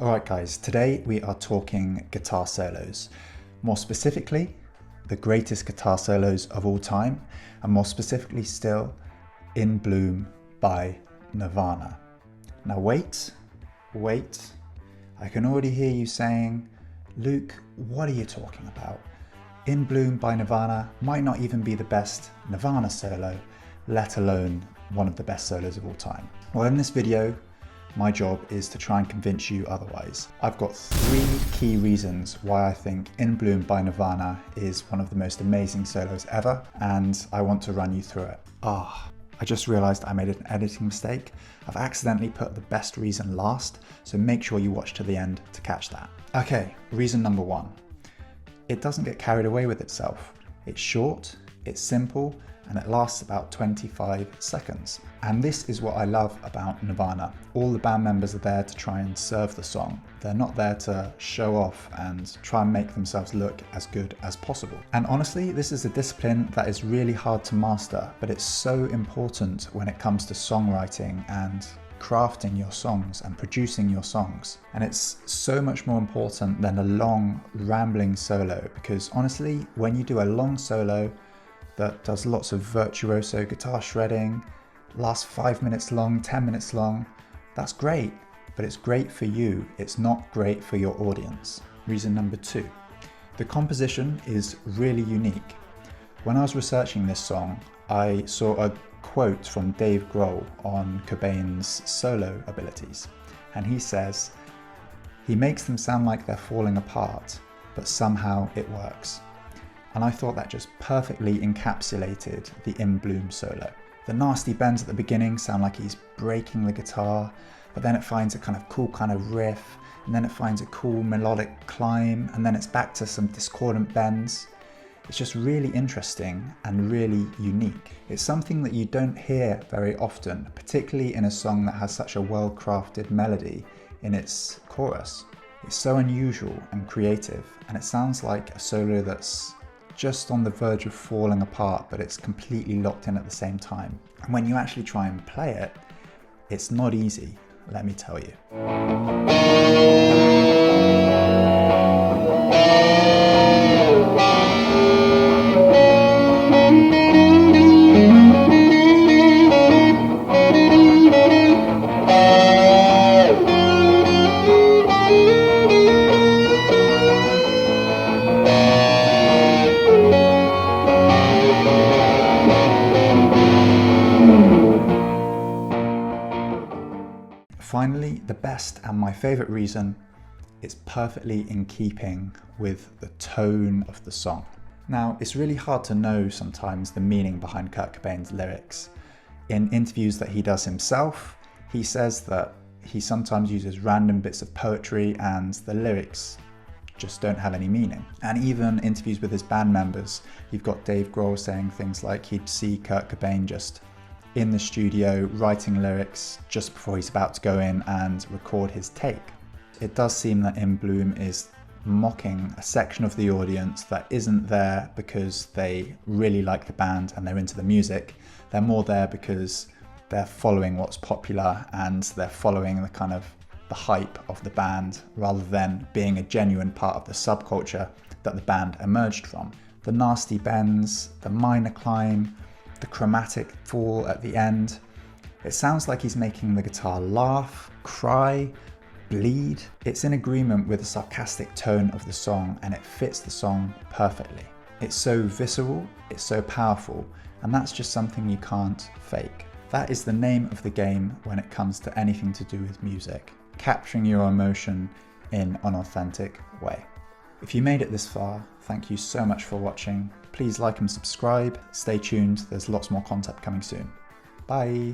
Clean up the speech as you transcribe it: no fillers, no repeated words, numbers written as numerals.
Alright guys, today we are talking guitar solos. More specifically, the greatest guitar solos of all time, and more specifically still, InBloom by Nirvana. Now wait, I can already hear you saying, Luke, what are you talking about? InBloom by Nirvana might not even be the best Nirvana solo, let alone one of the best solos of all time. Well, in this video, my job is to try and convince you otherwise. I've got 3 key reasons why I think InBloom by Nirvana is one of the most amazing solos ever, and I want to run you through it. I just realized I made an editing mistake. I've accidentally put the best reason last, so make sure you watch to the end to catch that. Okay, reason number 1. It doesn't get carried away with itself. It's short, it's simple, and it lasts about 25 seconds. And this is what I love about Nirvana. All the band members are there to try and serve the song. They're not there to show off and try and make themselves look as good as possible. And honestly, this is a discipline that is really hard to master, but it's so important when it comes to songwriting and crafting your songs and producing your songs. And it's so much more important than a long, rambling solo, because honestly, when you do a long solo that does lots of virtuoso guitar shredding, lasts 5 minutes long, 10 minutes long, that's great, but it's great for you. It's not great for your audience. Reason number 2, the composition is really unique. When I was researching this song, I saw a quote from Dave Grohl on Cobain's solo abilities, and he says, "He makes them sound like they're falling apart, but somehow it works." And I thought that just perfectly encapsulated the InBloom solo. The nasty bends at the beginning sound like he's breaking the guitar, but then it finds a kind of cool kind of riff, and then it finds a cool melodic climb, and then it's back to some discordant bends. It's just really interesting and really unique. It's something that you don't hear very often, particularly in a song that has such a well-crafted melody in its chorus. It's so unusual and creative, and it sounds like a solo that's just on the verge of falling apart, but it's completely locked in at the same time. And when you actually try and play it, it's not easy, let me tell you. Finally, the best and my favorite reason, it's perfectly in keeping with the tone of the song. Now, it's really hard to know sometimes the meaning behind Kurt Cobain's lyrics. In interviews that he does himself, he says that he sometimes uses random bits of poetry and the lyrics just don't have any meaning. And even interviews with his band members, you've got Dave Grohl saying things like he'd see Kurt Cobain just in the studio writing lyrics just before he's about to go in and record his take. It does seem that InBloom is mocking a section of the audience that isn't there because they really like the band and they're into the music. They're more there because they're following what's popular and they're following the kind of the hype of the band rather than being a genuine part of the subculture that the band emerged from. The nasty bends, the minor climb, the chromatic fall at the end. It sounds like he's making the guitar laugh, cry, bleed. It's in agreement with the sarcastic tone of the song, and it fits the song perfectly. It's so visceral, it's so powerful, and that's just something you can't fake. That is the name of the game when it comes to anything to do with music, capturing your emotion in an authentic way. If you made it this far, thank you so much for watching. Please like and subscribe. Stay tuned, there's lots more content coming soon. Bye.